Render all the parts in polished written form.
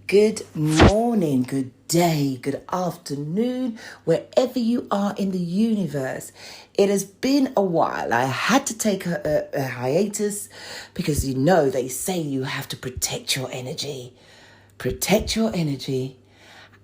Good morning, good day, good afternoon, wherever you are in the universe. It has been a while. I had to take a hiatus because they say you have to protect your energy. Protect your energy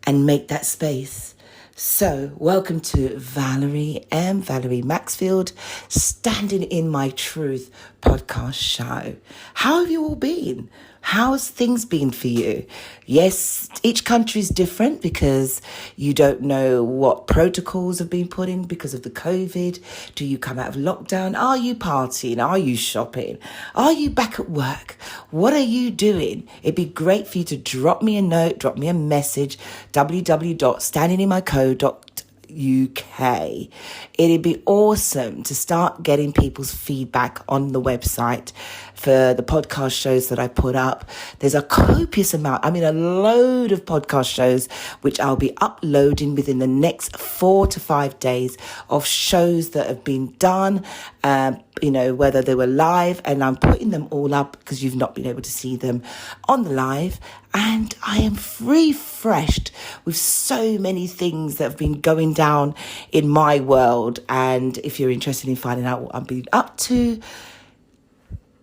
and make that space. So, welcome to Valerie Maxfield, Standing in My Truth podcast show. How have you all been? How's things been for you? Yes, each country is different because you don't know what protocols have been put in because of the COVID. Do you come out of lockdown? Are you partying? Are you shopping? Are you back at work? What are you doing? It'd be great for you to drop me a note, drop me a message, www.standinginmyco.uk. It'd be awesome to start getting people's feedback on the website for the podcast shows that I put up. There's a copious amount, a load of podcast shows, which I'll be uploading within the next 4 to 5 days of shows that have been done, whether they were live, and I'm putting them all up because you've not been able to see them on the live. And I am refreshed with so many things that have been going down in my world. And if you're interested in finding out what I've been up to,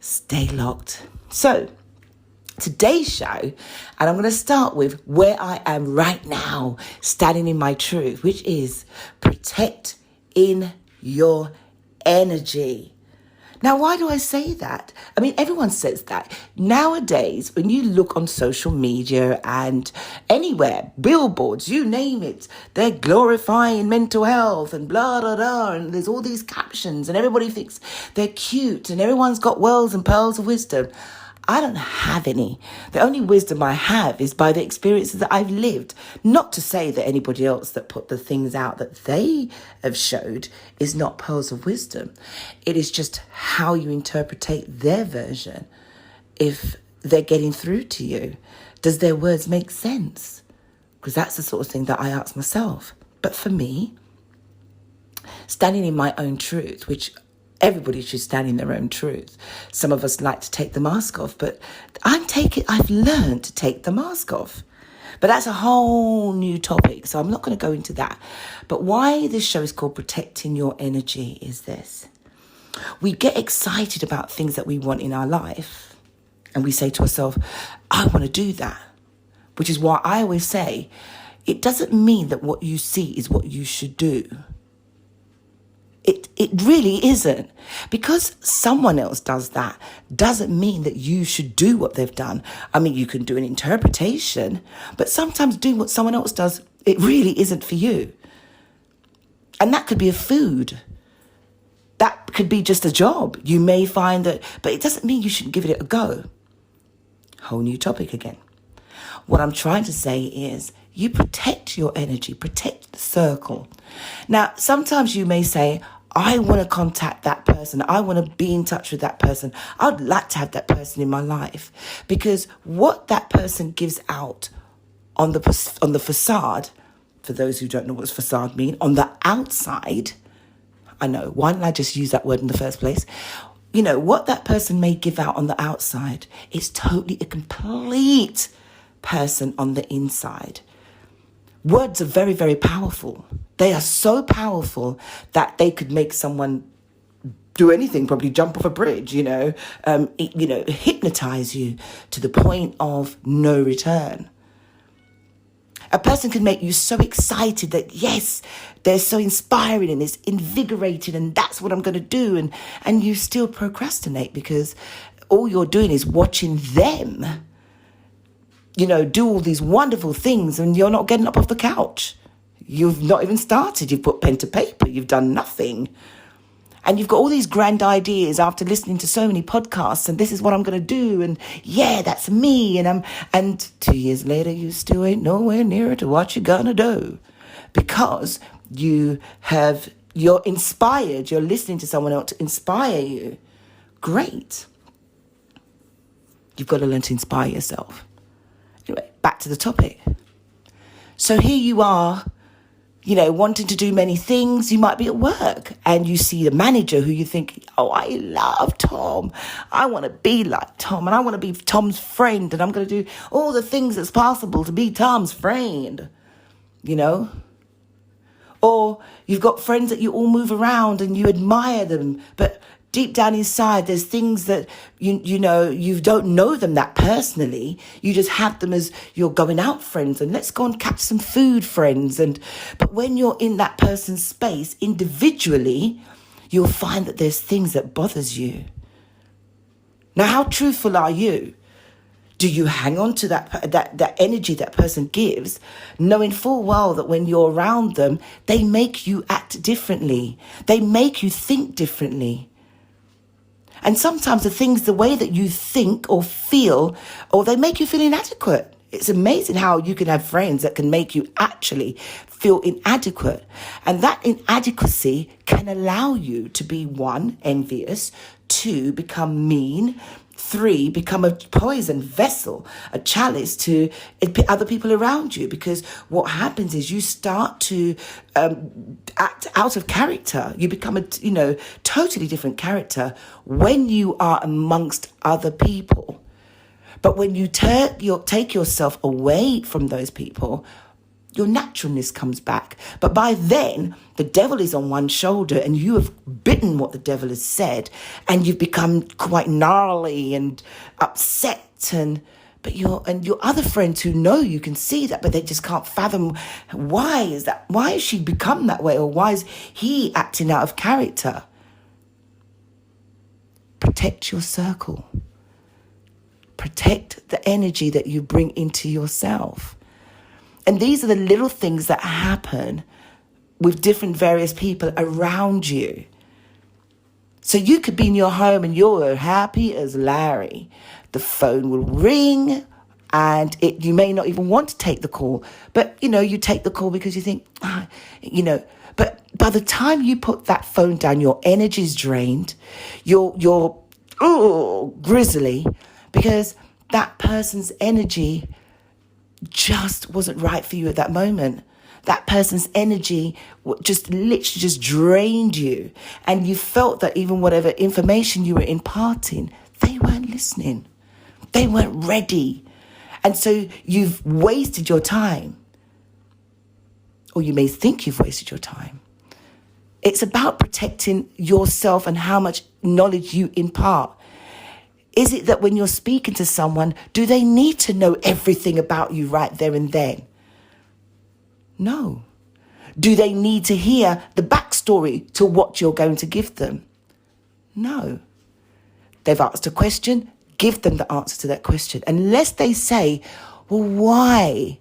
stay locked. So, today's show, and I'm going to start with where I am right now, standing in my truth, which is protect in your energy. Now, why do I say that? Everyone says that. Nowadays, when you look on social media and anywhere, billboards, you name it, they're glorifying mental health and blah, blah, blah, and there's all these captions and everybody thinks they're cute and everyone's got wells and pearls of wisdom. I don't have any. The only wisdom I have is by the experiences that I've lived. Not to say that anybody else that put the things out that they have showed is not pearls of wisdom. It is just how you interpret their version. If they're getting through to you, does their words make sense? Because that's the sort of thing that I ask myself. But for me, standing in my own truth, which everybody should stand in their own truth. Some of us like to take the mask off, but I've learned to take the mask off. But that's a whole new topic, so I'm not going to go into that. But why this show is called Protecting Your Energy is this. We get excited about things that we want in our life, and we say to ourselves, I want to do that. Which is why I always say, it doesn't mean that what you see is what you should do. It really isn't. Because someone else does that doesn't mean that you should do what they've done. You can do an interpretation, but sometimes doing what someone else does, it really isn't for you. And that could be a food. That could be just a job. You may find that, but it doesn't mean you shouldn't give it a go. Whole new topic again. What I'm trying to say is you protect your energy, protect the circle. Now, sometimes you may say, I want to contact that person. I want to be in touch with that person. I'd like to have that person in my life, because what that person gives out on the facade, for those who don't know what facade mean, on the outside, I know, why didn't I just use that word in the first place? What that person may give out on the outside is totally a complete person on the inside. Words are very, very powerful. They are so powerful that they could make someone do anything, probably jump off a bridge, hypnotize you to the point of no return. A person can make you so excited that, yes, they're so inspiring and it's invigorating and that's what I'm going to do. And you still procrastinate because all you're doing is watching them do all these wonderful things and you're not getting up off the couch. You've not even started. You've put pen to paper. You've done nothing. And you've got all these grand ideas after listening to so many podcasts and this is what I'm going to do. And yeah, that's me. And 2 years later, you still ain't nowhere nearer to what you're going to do because you're inspired. You're listening to someone else to inspire you. Great. You've got to learn to inspire yourself. Anyway, back to the topic. So here you are wanting to do many things. You might be at work and you see the manager who you think, oh, I love Tom. I want to be like Tom, and I want to be Tom's friend, and I'm going to do all the things that's possible to be Tom's friend, Or you've got friends that you all move around and you admire them, but deep down inside, there's things that, you don't know them that personally. You just have them as you're going out friends, and let's go and catch some food friends. But when you're in that person's space individually, you'll find that there's things that bothers you. Now, how truthful are you? Do you hang on to that energy that person gives, knowing full well that when you're around them, they make you act differently. They make you think differently. And sometimes the way that you think or feel, or they make you feel inadequate. It's amazing how you can have friends that can make you actually feel inadequate. And that inadequacy can allow you to be, 1, envious, 2, become mean, 3, become a poison vessel, a chalice to other people around you. Because what happens is you start to act out of character. You become a totally different character when you are amongst other people. But when you take yourself away from those people, your naturalness comes back. But by then, the devil is on one shoulder and you have bitten what the devil has said, and you've become quite gnarly and upset. But your other friends who know you can see that, but they just can't fathom, why is that? Why has she become that way? Or why is he acting out of character? Protect your circle. Protect the energy that you bring into yourself. And these are the little things that happen with different various people around you. So you could be in your home and you're happy as Larry. The phone will ring and you may not even want to take the call. But, you take the call because you think, But by the time you put that phone down, your energy's drained. You're grizzly, because that person's energy just wasn't right for you at that moment. That person's energy just literally just drained you. And you felt that even whatever information you were imparting, they weren't listening. They weren't ready. And so you've wasted your time. Or you may think you've wasted your time. It's about protecting yourself and how much knowledge you impart. Is it that when you're speaking to someone, do they need to know everything about you right there and then? No. Do they need to hear the backstory to what you're going to give them? No. They've asked a question, give them the answer to that question. Unless they say, well, why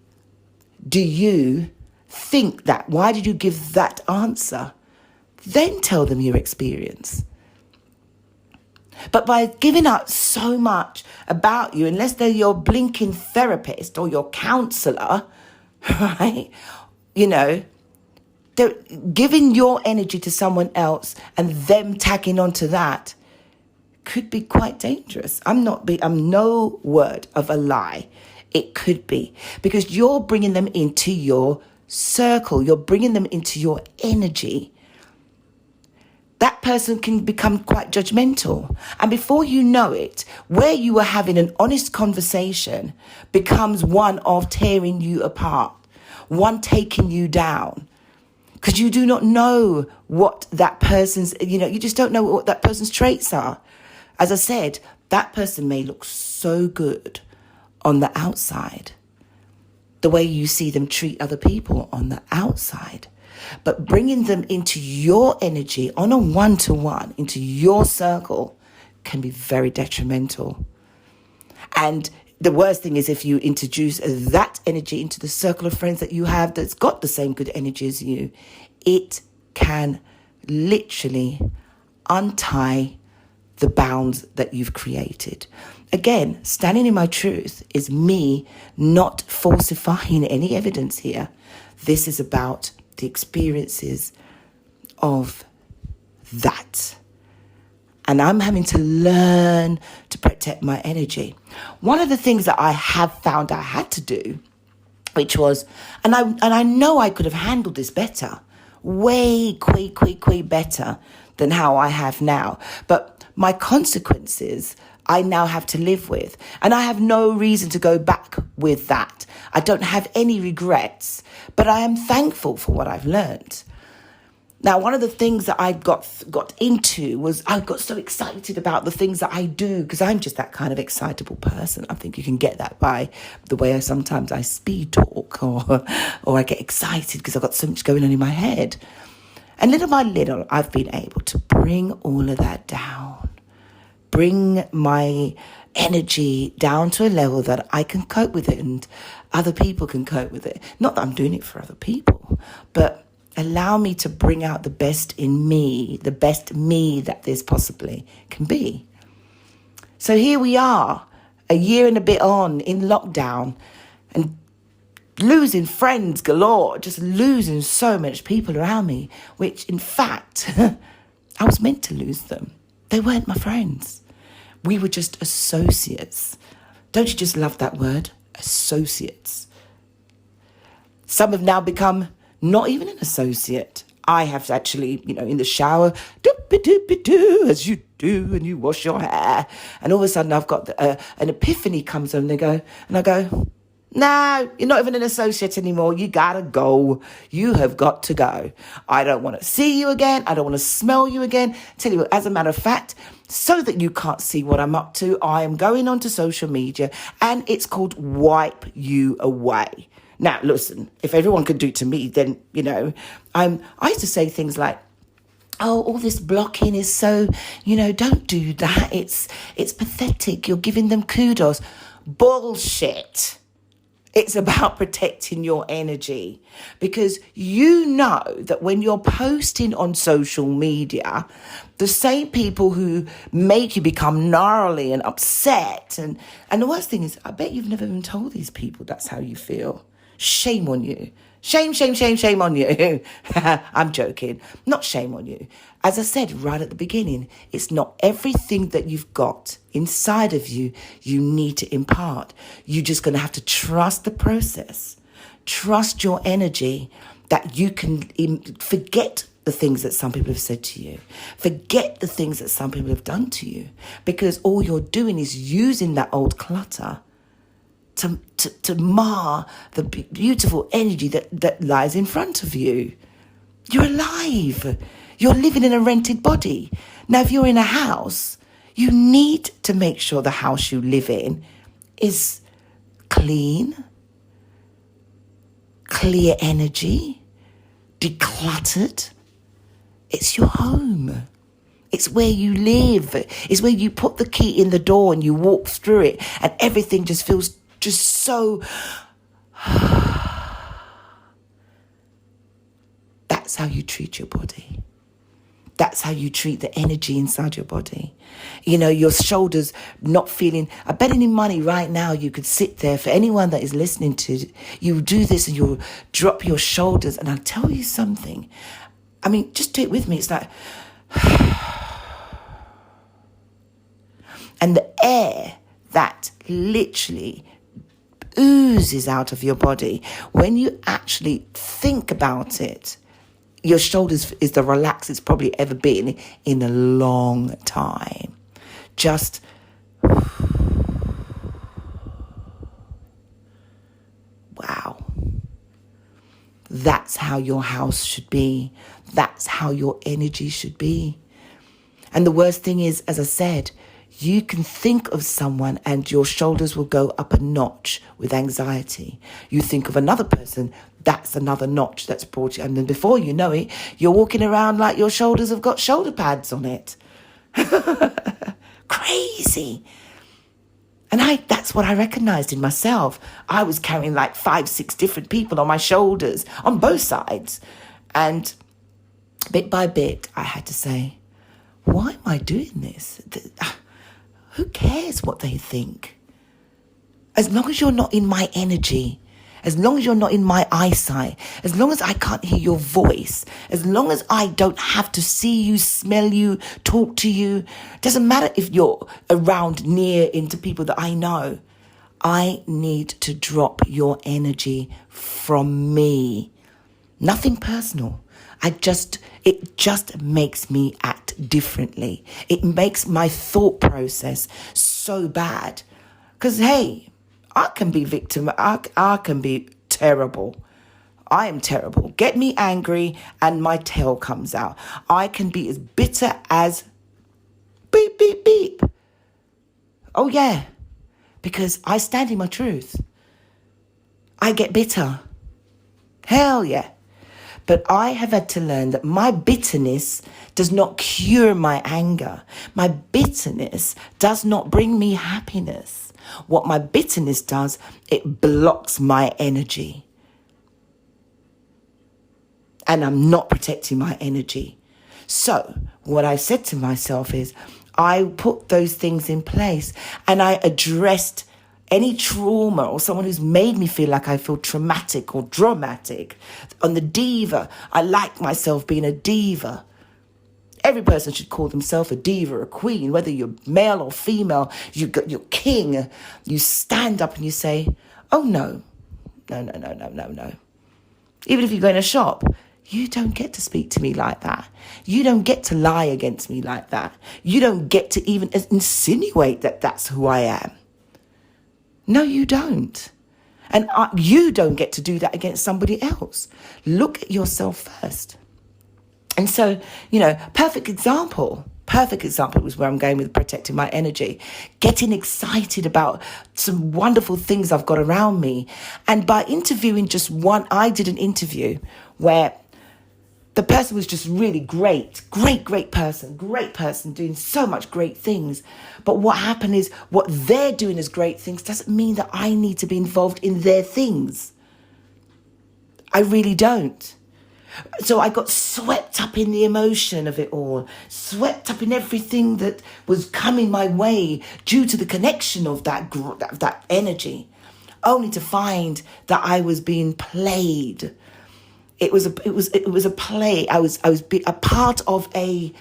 do you think that? Why did you give that answer? Then tell them your experience. But by giving out so much about you, unless they're your blinking therapist or your counselor, right? They're giving your energy to someone else and them tagging onto that could be quite dangerous. I'm no word of a lie. It could be, because you're bringing them into your circle. You're bringing them into your energy. That person can become quite judgmental. And before you know it, where you were having an honest conversation becomes one of tearing you apart, one taking you down. Because you do not know what that person's, you just don't know what that person's traits are. As I said, that person may look so good on the outside, the way you see them treat other people on the outside. But bringing them into your energy on a one-to-one, into your circle, can be very detrimental. And the worst thing is if you introduce that energy into the circle of friends that you have that's got the same good energy as you, it can literally untie the bounds that you've created. Again, standing in my truth is me not falsifying any evidence here. This is about the experiences of that. And I'm having to learn to protect my energy. One of the things that I have found I had to do which was, and I know I could have handled this better, way better than how I have now. But my consequences, I now have to live with. And I have no reason to go back with that. I don't have any regrets, but I am thankful for what I've learned. Now, one of the things that I got into was I got so excited about the things that I do, because I'm just that kind of excitable person. I think you can get that by the way I speed talk or I get excited because I've got so much going on in my head. And little by little, I've been able to bring all of that down, bring my energy down to a level that I can cope with it and other people can cope with it. Not that I'm doing it for other people, but allow me to bring out the best in me, the best me that this possibly can be. So here we are, a year and a bit on in lockdown, and losing friends galore, just losing so much people around me, which in fact, I was meant to lose them. They weren't my friends. We were just associates. Don't you just love that word? Associates. Some have now become not even an associate. I have actually, in the shower, doopy-doopy-doo, as you do, and you wash your hair. And all of a sudden I've got an epiphany comes on, and I go, no, you're not even an associate anymore. You gotta go. You have got to go. I don't want to see you again. I don't want to smell you again. Tell you what, as a matter of fact, so that you can't see what I'm up to, I am going onto social media, and it's called Wipe You Away. Now, listen, if everyone could do it to me, then, I used to say things like, oh, all this blocking is so, don't do that. It's pathetic. You're giving them kudos. Bullshit. It's about protecting your energy, because you know that when you're posting on social media, the same people who make you become gnarly and upset. And the worst thing is, I bet you've never even told these people that's how you feel. Shame on you. Shame on you. I'm joking. Not shame on you. As I said right at the beginning, it's not everything that you've got inside of you need to impart. You're just going to have to trust the process. Trust your energy, that you can forget the things that some people have said to you. Forget the things that some people have done to you, because all you're doing is using that old clutter to mar the beautiful energy that lies in front of you. You're alive. You're living in a rented body. Now, if you're in a house, you need to make sure the house you live in is clean, clear energy, decluttered. It's your home. It's where you live. It's where you put the key in the door and you walk through it, and everything just feels just so. That's how you treat your body. That's how you treat the energy inside your body. Your shoulders not feeling. I bet any money right now you could sit there, for anyone that is listening to, you do this and you'll drop your shoulders. And I'll tell you something. I mean, just do it with me. It's like, and the air that literally oozes out of your body, when you actually think about it, your shoulders is the relaxed it's probably ever been in a long time. Just wow. That's how your house should be. That's how your energy should be. And the worst thing is, as I said, you can think of someone and your shoulders will go up a notch with anxiety. You think of another person, that's another notch that's brought you. And then before you know it, you're walking around like your shoulders have got shoulder pads on it. Crazy. And that's what I recognized in myself. I was carrying like 5-6 different people on my shoulders on both sides. And bit by bit, I had to say, why am I doing this? Who cares what they think? As long as you're not in my energy, as long as you're not in my eyesight, as long as I can't hear your voice, as long as I don't have to see you, smell you, talk to you, doesn't matter if you're around near into people that I know. I need to drop your energy from me. Nothing personal. It just makes me act differently. It makes my thought process so bad. Because, hey, I can be victim. I can be terrible. I am terrible. Get me angry and my tail comes out. I can be as bitter as beep, beep, beep. Oh, yeah. Because I stand in my truth. I get bitter. Hell yeah. But I have had to learn that my bitterness does not cure my anger. My bitterness does not bring me happiness. What my bitterness does, it blocks my energy. And I'm not protecting my energy. So what I said to myself is, I put those things in place and I addressed any trauma or someone who's made me feel like I feel traumatic or dramatic. On the diva, I like myself being a diva. Every person should call themselves a diva, a queen, whether you're male or female, you're king. You stand up and you say, oh no. Even if you go in a shop, you don't get to speak to me like that. You don't get to lie against me like that. You don't get to even insinuate that that's who I am. No, you don't. And you don't get to do that against somebody else. Look at yourself first. And so, perfect example was where I'm going with protecting my energy. Getting excited about some wonderful things I've got around me. And by interviewing I did an interview where the person was just really great person doing so much great things. But what happened is what they're doing as great things doesn't mean that I need to be involved in their things. I really don't. So I got swept up in the emotion of it all, swept up in everything that was coming my way due to the connection of that energy, only to find that I was being played. It was a play. I was a part of a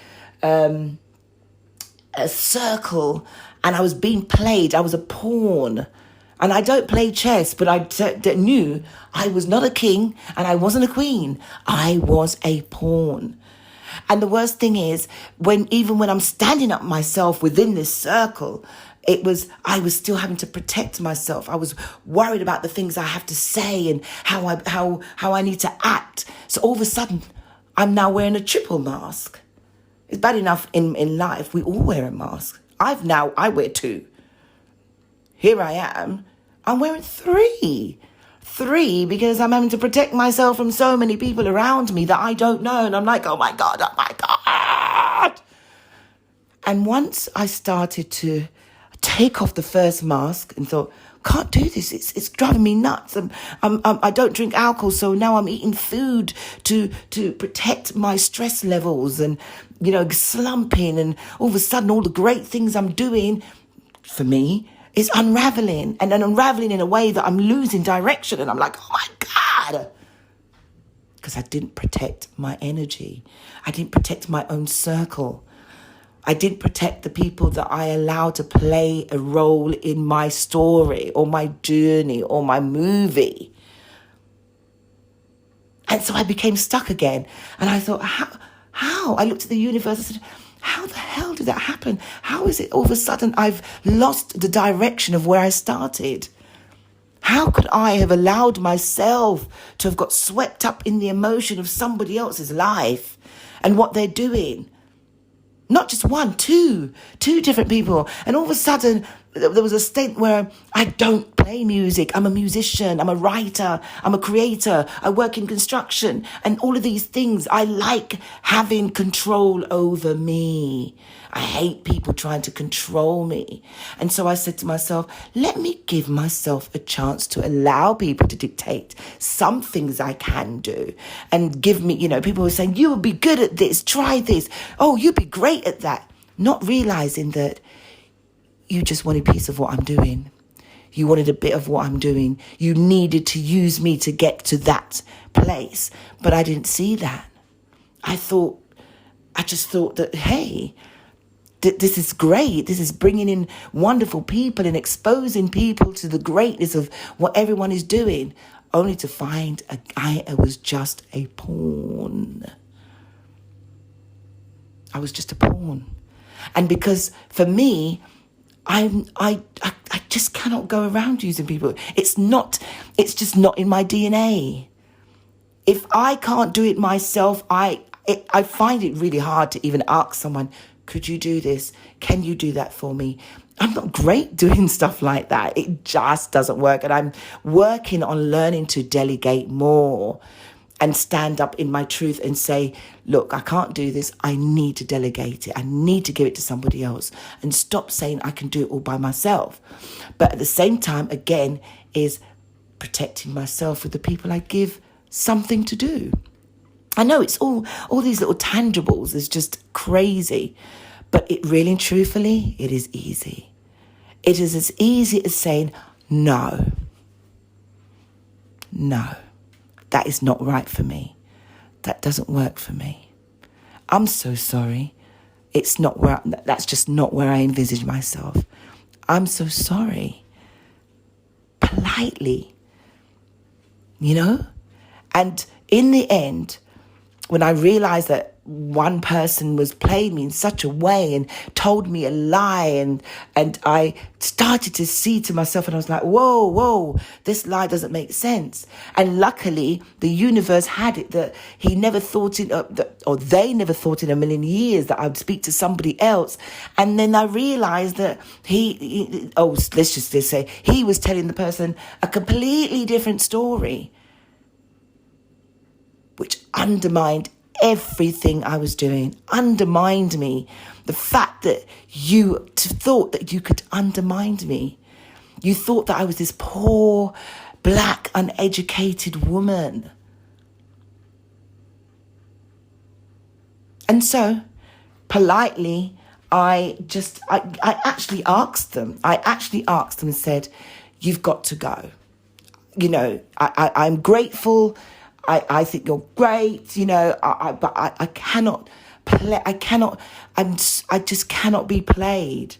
circle, and I was being played. I was a pawn, and I don't play chess, but I knew I was not a king and I wasn't a queen. I was a pawn. And the worst thing is, even when I'm standing up myself within this circle, I was still having to protect myself. I was worried about the things I have to say and how I need to act. So all of a sudden, I'm now wearing a triple mask. It's bad enough in life. We all wear a mask. I wear two. Here I am. I'm wearing three. Three, because I'm having to protect myself from so many people around me that I don't know. And I'm like, oh my God. And once I started to take off the first mask and thought, can't do this. It's driving me nuts. I don't drink alcohol, so now I'm eating food to protect my stress levels and, slumping. And all of a sudden, all the great things I'm doing for me is unraveling, and then unraveling in a way that I'm losing direction. And I'm like, oh my God. Because I didn't protect my energy. I didn't protect my own circle. I didn't protect the people that I allowed to play a role in my story or my journey or my movie. And so I became stuck again. And I thought, how? I looked at the universe and said, how the hell did that happen? How is it all of a sudden I've lost the direction of where I started? How could I have allowed myself to have got swept up in the emotion of somebody else's life and what they're doing? Not just one, two different people. And all of a sudden, there was a state where I don't play music. I'm a musician. I'm a writer. I'm a creator. I work in construction. And all of these things, I like having control over me. I hate people trying to control me. And so I said to myself, let me give myself a chance to allow people to dictate some things I can do. And give me, people were saying, you will be good at this. Try this. Oh, you'd be great at that. Not realizing that you just wanted a piece of what I'm doing. You wanted a bit of what I'm doing. You needed to use me to get to that place. But I didn't see that. I just thought that, hey, This is great. This is bringing in wonderful people and exposing people to the greatness of what everyone is doing, only to find I was just a pawn. I was just a pawn. And because for me, I just cannot go around using people. It's just not in my DNA. If I can't do it myself, I find it really hard to even ask someone, could you do this? Can you do that for me? I'm not great doing stuff like that. It just doesn't work. And I'm working on learning to delegate more and stand up in my truth and say, look, I can't do this. I need to delegate it. I need to give it to somebody else, and stop saying I can do it all by myself. But at the same time, again, is protecting myself with the people I give something to do. I know it's all these little tangibles is just crazy, but it really and truthfully, it is easy. It is as easy as saying, no, that is not right for me. That doesn't work for me. I'm so sorry. That's just not where I envisage myself. I'm so sorry. Politely, And in the end, when I realized that one person was playing me in such a way and told me a lie, and I started to see to myself, and I was like, whoa, this lie doesn't make sense. And luckily, the universe had it that he never thought it, or they never thought in a million years that I'd speak to somebody else. And then I realized that let's just say he was telling the person a completely different story, which undermined everything I was doing, undermined me. The fact that you thought that you could undermine me. You thought that I was this poor, black, uneducated woman. And so, politely, I actually asked them. I actually asked them and said, you've got to go. I'm grateful. I think you're great, but I cannot play. I just cannot be played.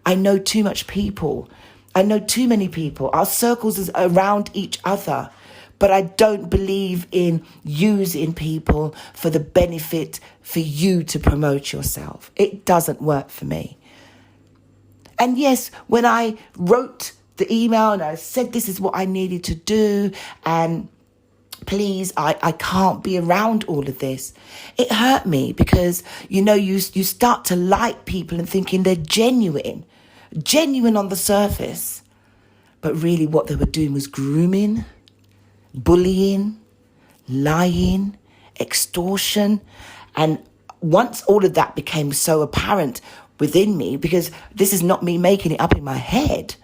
I know too much people. I know too many people. Our circles is around each other, but I don't believe in using people for the benefit for you to promote yourself. It doesn't work for me. And yes, when I wrote the email and I said this is what I needed to do, and please, I can't be around all of this. It hurt me because, you start to like people and thinking they're genuine on the surface. But really what they were doing was grooming, bullying, lying, extortion. And once all of that became so apparent within me, because this is not me making it up in my head,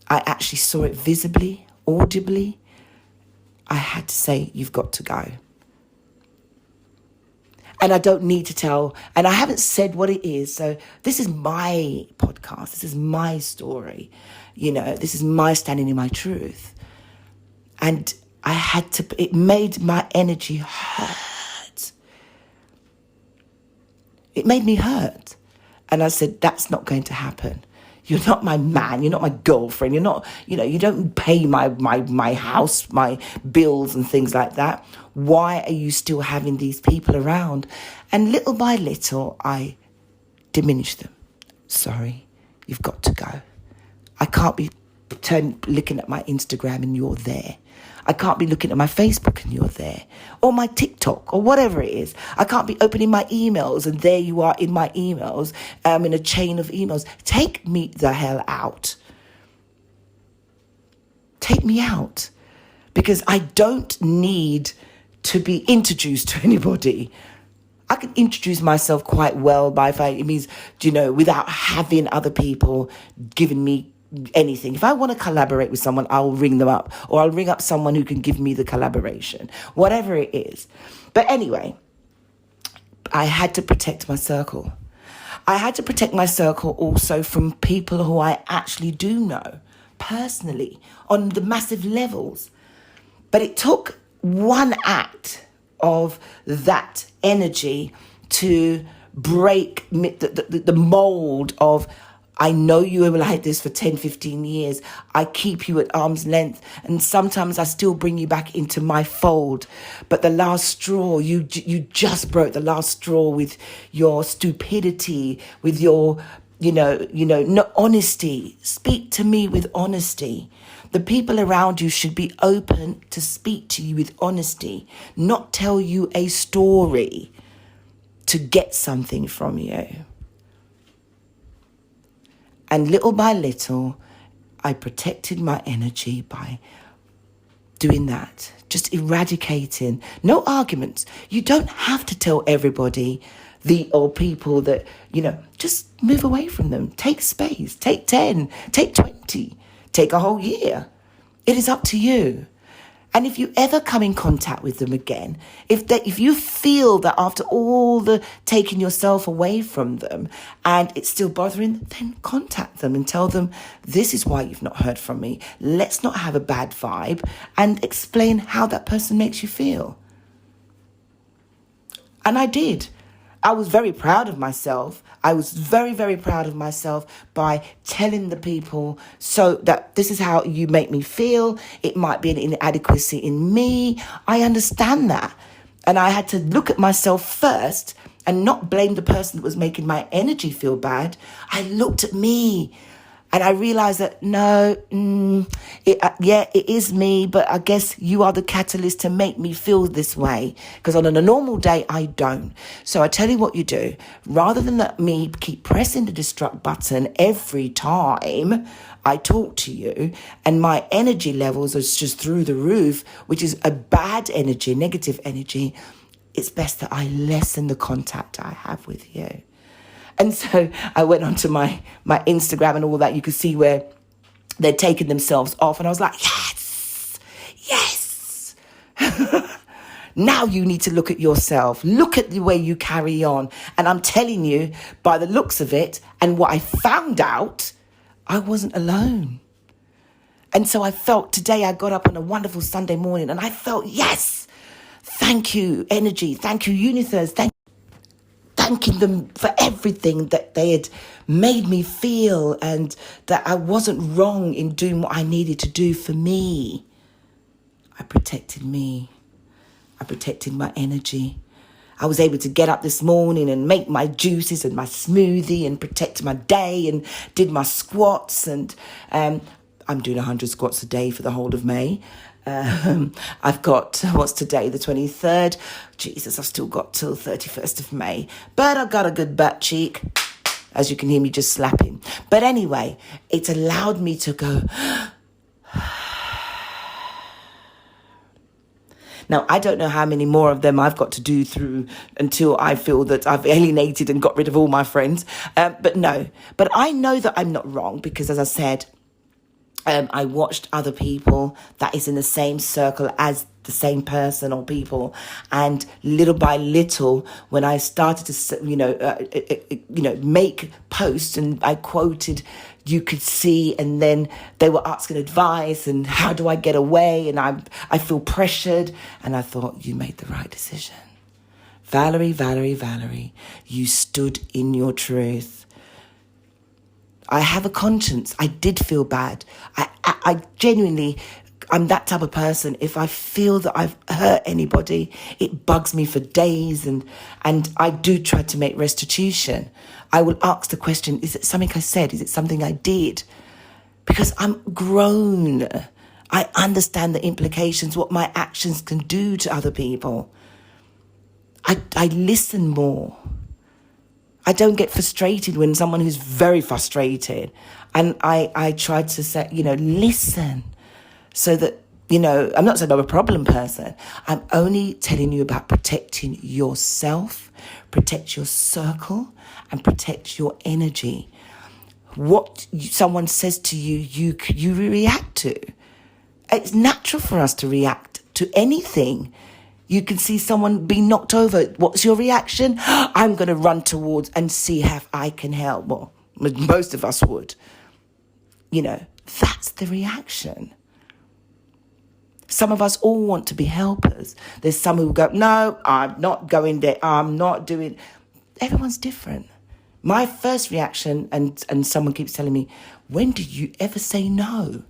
I actually saw it visibly, audibly. I had to say, you've got to go. And I don't need to tell, and I haven't said what it is. So this is my podcast. This is my story. This is my standing in my truth. And it made my energy hurt. It made me hurt. And I said, that's not going to happen. You're not my man. You're not my girlfriend. You're not, you don't pay my house, my bills and things like that. Why are you still having these people around? And little by little, I diminished them. Sorry, you've got to go. I can't be looking at my Instagram and you're there. I can't be looking at my Facebook and you're there, or my TikTok, or whatever it is. I can't be opening my emails and there you are in my emails, in a chain of emails. Take me the hell out. Take me out, because I don't need to be introduced to anybody. I can introduce myself quite well without having other people giving me anything. If I want to collaborate with someone, I'll ring them up, or I'll ring up someone who can give me the collaboration, whatever it is. But anyway, I had to protect my circle. I had to protect my circle also from people who I actually do know personally on the massive levels. But it took one act of that energy to break the mold of, I know you were like this for 10, 15 years. I keep you at arm's length. And sometimes I still bring you back into my fold. But the last straw, you just broke the last straw with your stupidity, with your, no honesty. Speak to me with honesty. The people around you should be open to speak to you with honesty, not tell you a story to get something from you. And little by little, I protected my energy by doing that, just eradicating. No arguments. You don't have to tell everybody or people that, just move away from them. Take space. Take 10. Take 20. Take a whole year. It is up to you. And if you ever come in contact with them again, if you feel that after all the taking yourself away from them and it's still bothering them, then contact them and tell them, this is why you've not heard from me. Let's not have a bad vibe, and explain how that person makes you feel. And I did. I was very proud of myself. I was very, very proud of myself by telling the people, so that this is how you make me feel. It might be an inadequacy in me. I understand that. And I had to look at myself first and not blame the person that was making my energy feel bad. I looked at me. And I realized that, no, it is me, but I guess you are the catalyst to make me feel this way. Because on a normal day, I don't. So I tell you what you do. Rather than let me keep pressing the destruct button every time I talk to you, and my energy levels are just through the roof, which is a bad energy, negative energy, it's best that I lessen the contact I have with you. And so I went onto my Instagram and all that. You could see where they'd taken themselves off. And I was like, yes. Now you need to look at yourself. Look at the way you carry on. And I'm telling you, by the looks of it and what I found out, I wasn't alone. And so I felt today, I got up on a wonderful Sunday morning and I felt, yes, thank you, energy. Thank you, universe. Thanking them for everything that they had made me feel, and that I wasn't wrong in doing what I needed to do for me. I protected me. I protected my energy. I was able to get up this morning and make my juices and my smoothie and protect my day, and did my squats, and I'm doing 100 squats a day for the whole of May. I've got, what's today, the 23rd? Jesus, I've still got till 31st of May. But I've got a good butt cheek, as you can hear me just slapping. But anyway, it allowed me to go. Now, I don't know how many more of them I've got to do through until I feel that I've alienated and got rid of all my friends. But no, but I know that I'm not wrong, because as I said, I watched other people that is in the same circle as the same person or people, and little by little, when I started to, make posts, and I quoted, you could see, and then they were asking advice, and how do I get away, and I feel pressured, and I thought, you made the right decision, Valerie. You stood in your truth. I have a conscience. I did feel bad. I genuinely, I'm that type of person. If I feel that I've hurt anybody, it bugs me for days, and I do try to make restitution. I will ask the question, is it something I said? Is it something I did? Because I'm grown. I understand the implications, what my actions can do to other people. I listen more. I don't get frustrated when someone who's very frustrated. And I try to say, listen, so that, I'm not saying I'm a problem person. I'm only telling you about protecting yourself, protect your circle, and protect your energy. What someone says to you, you react to. It's natural for us to react to anything. You can see someone be knocked over. What's your reaction? I'm going to run towards and see if I can help. Well, most of us would. That's the reaction. Some of us all want to be helpers. There's some who go, no, I'm not going there. I'm not doing. everyone's different. My first reaction, and someone keeps telling me, when did you ever say no?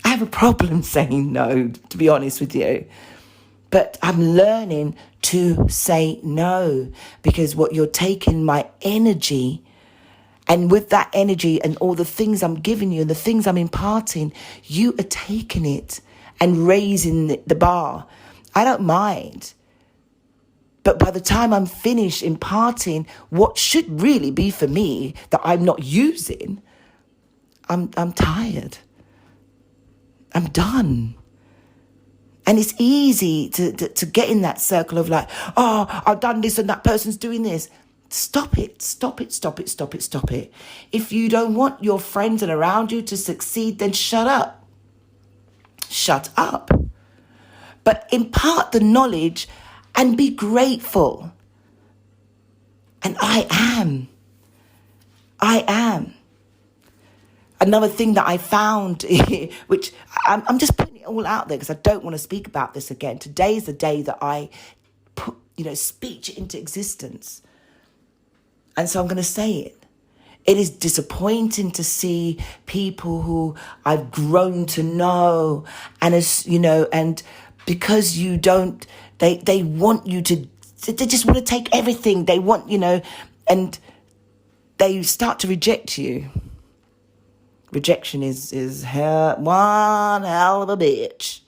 I have a problem saying no, to be honest with you. But I'm learning to say no, because what you're taking my energy, and with that energy and all the things I'm giving you and the things I'm imparting, you are taking it and raising the bar. I don't mind. But by the time I'm finished imparting what should really be for me that I'm not using, I'm tired. I'm done. And it's easy to get in that circle of like, oh, I've done this and that person's doing this. Stop it, stop it, stop it, stop it, stop it. If you don't want your friends and around you to succeed, then shut up. Shut up. But impart the knowledge and be grateful. And I am. Another thing that I found, which I'm just putting it all out there because I don't want to speak about this again. Today is the day that I put, speech into existence. And so I'm going to say it. It is disappointing to see people who I've grown to know, and and because you don't, they want you to, they just want to take everything. They want, and they start to reject you. Rejection is one hell of a bitch.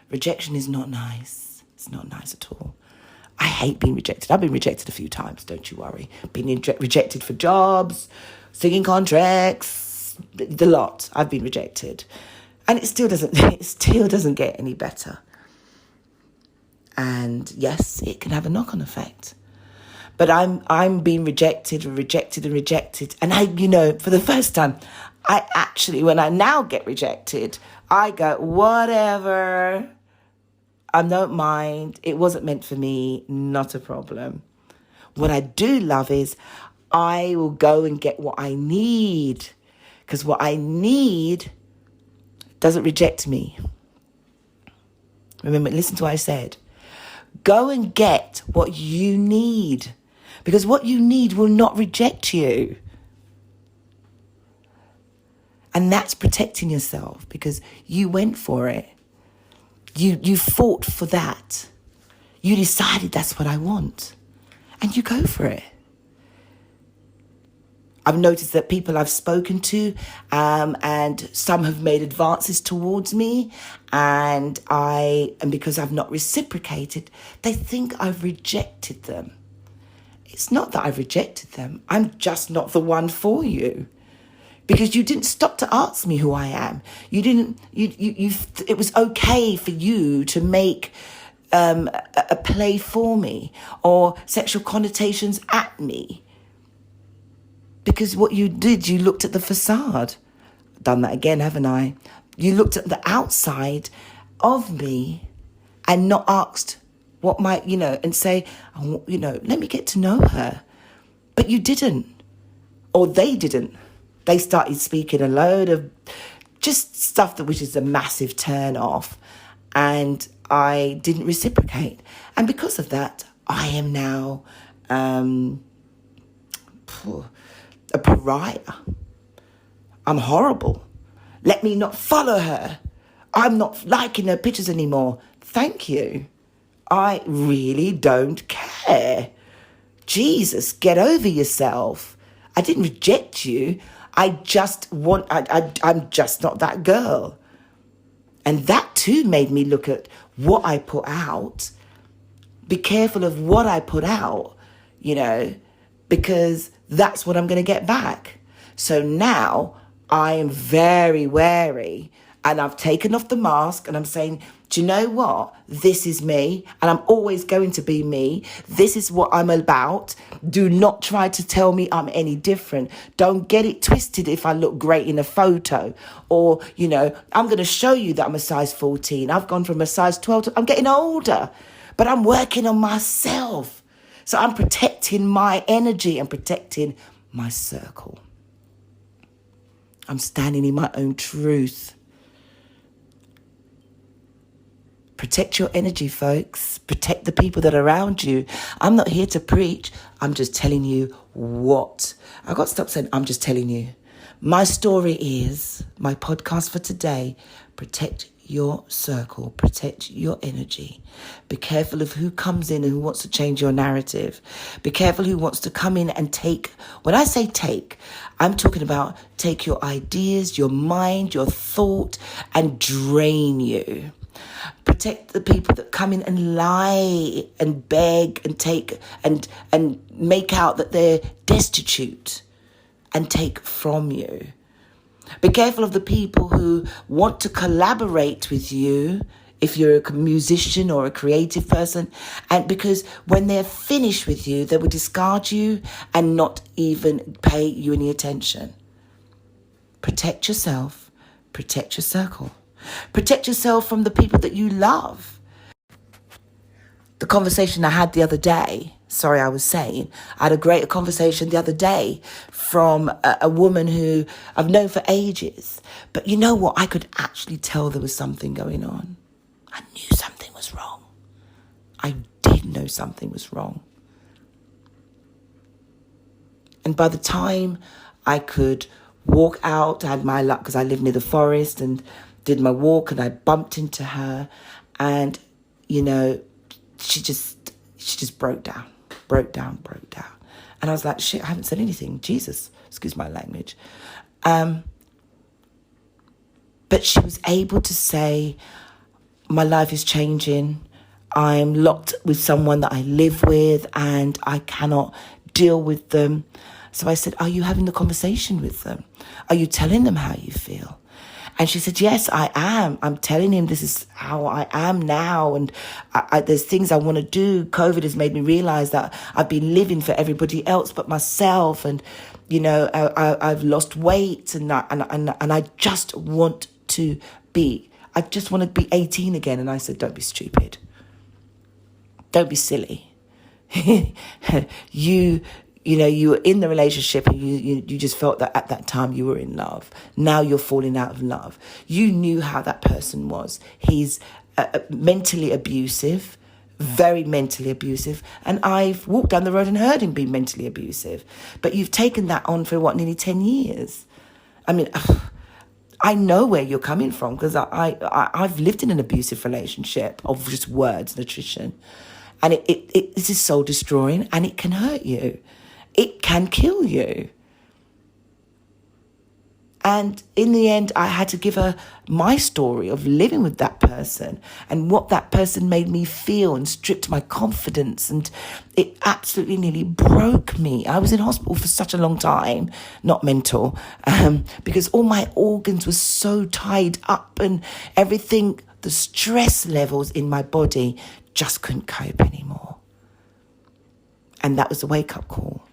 Rejection is not nice. It's not nice at all. I hate being rejected. I've been rejected a few times, don't you worry. Been rejected for jobs, singing contracts, the lot. I've been rejected. And it still doesn't get any better. And yes, it can have a knock-on effect. But I'm being rejected and rejected and rejected. And I, for the first time, I actually, when I now get rejected, I go, whatever. I don't mind. It wasn't meant for me. Not a problem. What I do love is I will go and get what I need. Because what I need doesn't reject me. Remember, listen to what I said. Go and get what you need. Because what you need will not reject you. And that's protecting yourself because you went for it. You fought for that. You decided that's what I want. And you go for it. I've noticed that people I've spoken to, and some have made advances towards me, and because I've not reciprocated, they think I've rejected them. It's not that I've rejected them. I'm just not the one for you. Because you didn't stop to ask me who I am. You didn't. It was okay for you to make a play for me or sexual connotations at me. Because what you did, you looked at the facade. Done that again, haven't I? You looked at the outside of me and not asked what might, and say, let me get to know her. But you didn't, or they didn't. They started speaking a load of just stuff which is a massive turn off. And I didn't reciprocate. And because of that, I am now a pariah. I'm horrible. Let me not follow her. I'm not liking her pictures anymore. Thank you. I really don't care. Jesus, get over yourself. I didn't reject you. I'm just not that girl. And that too made me look at what I put out. Be careful of what I put out, because that's what I'm going to get back. So now I am very wary, and I've taken off the mask and I'm saying, do you know what? This is me, and I'm always going to be me. This is what I'm about. Do not try to tell me I'm any different. Don't get it twisted if I look great in a photo. Or, I'm going to show you that I'm a size 14. I've gone from a size 12 I'm getting older, but I'm working on myself. So I'm protecting my energy and protecting my circle. I'm standing in my own truth. Protect your energy, folks. Protect the people that are around you. I'm not here to preach. I'm just telling you what. I got to stop saying I'm just telling you. My story is, my podcast for today, protect your circle, protect your energy. Be careful of who comes in and who wants to change your narrative. Be careful who wants to come in and take. When I say take, I'm talking about take your ideas, your mind, your thought, and drain you. Protect the people that come in and lie and beg and take and make out that they're destitute and take from you. Be careful of the people who want to collaborate with you if you're a musician or a creative person, and because when they're finished with you, they will discard you and not even pay you any attention. Protect yourself, protect your circle. Protect yourself from the people that you love. The conversation I had the other day, I had a great conversation the other day from a woman who I've known for ages. But you know what? I could actually tell there was something going on. I knew something was wrong. I did know something was wrong. And by the time I could walk out, I had my luck because I live near the forest, and did my walk, and I bumped into her, and, you know, she just broke down. And I was like, shit, I haven't said anything. Jesus, excuse my language. But she was able to say, my life is changing. I'm locked with someone that I live with and I cannot deal with them. So I said, are you having the conversation with them? Are you telling them how you feel? And she said, yes, I am. I'm telling him this is how I am now. And there's things I want to do. COVID has made me realize that I've been living for everybody else but myself. And, you know, I've lost weight and I just want to be 18 again. And I said, don't be stupid. Don't be silly. You know, you were in the relationship and you just felt that at that time you were in love. Now you're falling out of love. You knew how that person was. He's mentally abusive, very mentally abusive. And I've walked down the road and heard him be mentally abusive. But you've taken that on for nearly 10 years. I mean, I know where you're coming from because I've lived in an abusive relationship of just words and attrition. And this is soul destroying and it can hurt you. It can kill you. And in the end, I had to give her my story of living with that person and what that person made me feel and stripped my confidence. And it absolutely nearly broke me. I was in hospital for such a long time, not mental, because all my organs were so tied up and everything, the stress levels in my body just couldn't cope anymore. And that was the wake-up call.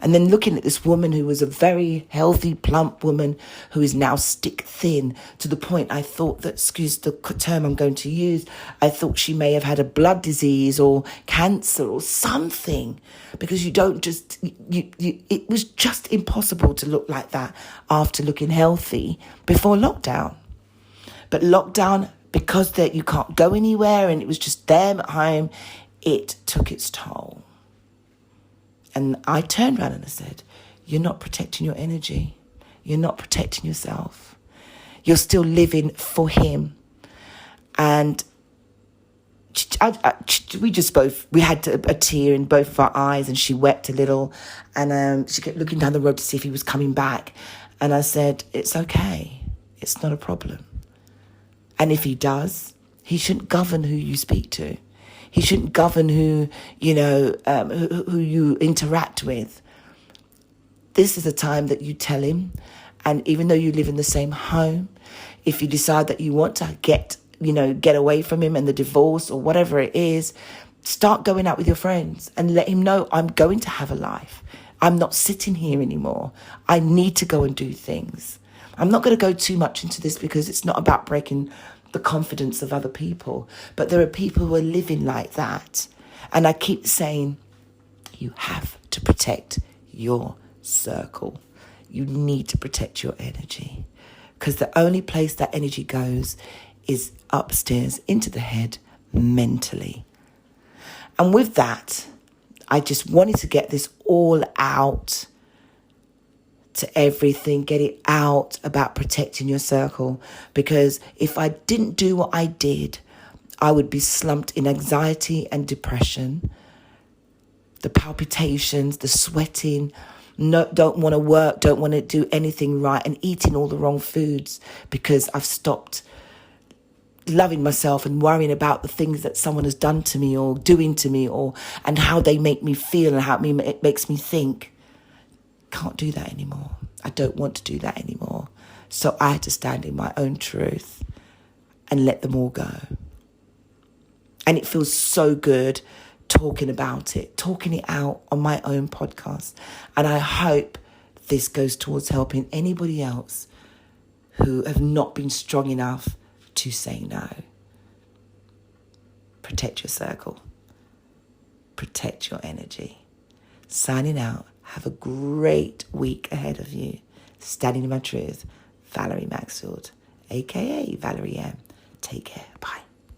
And then looking at this woman who was a very healthy, plump woman who is now stick thin to the point I thought that, excuse the term I'm going to use, I thought she may have had a blood disease or cancer or something, because you don't just, it was just impossible to look like that after looking healthy before lockdown. But lockdown, because that you can't go anywhere and it was just them at home, it took its toll. And I turned around and I said, you're not protecting your energy. You're not protecting yourself. You're still living for him. And we had a tear in both of our eyes and she wept a little. And she kept looking down the road to see if he was coming back. And I said, it's okay. It's not a problem. And if he does, he shouldn't govern who you speak to. He shouldn't govern who you interact with. This is a time that you tell him. And even though you live in the same home, if you decide that you want to get away from him and the divorce or whatever it is, start going out with your friends and let him know, I'm going to have a life. I'm not sitting here anymore. I need to go and do things. I'm not going to go too much into this because it's not about breaking the confidence of other people. But there are people who are living like that. And I keep saying, you have to protect your circle. You need to protect your energy. Because the only place that energy goes is upstairs into the head mentally. And with that, I just wanted to get this all out to everything, get it out about protecting your circle. Because if I didn't do what I did, I would be slumped in anxiety and depression, the palpitations, the sweating, don't want to work, don't want to do anything right, and eating all the wrong foods because I've stopped loving myself and worrying about the things that someone has done to me or doing to me, and how they make me feel and how it makes me think. Can't do that anymore. I don't want to do that anymore. So I had to stand in my own truth and let them all go. And it feels so good talking about it, talking it out on my own podcast. And I hope this goes towards helping anybody else who have not been strong enough to say no. Protect your circle. Protect your energy. Signing out. Have a great week ahead of you. Standing in my truth. Valerie Maxfield, a.k.a. Valerie M. Take care. Bye.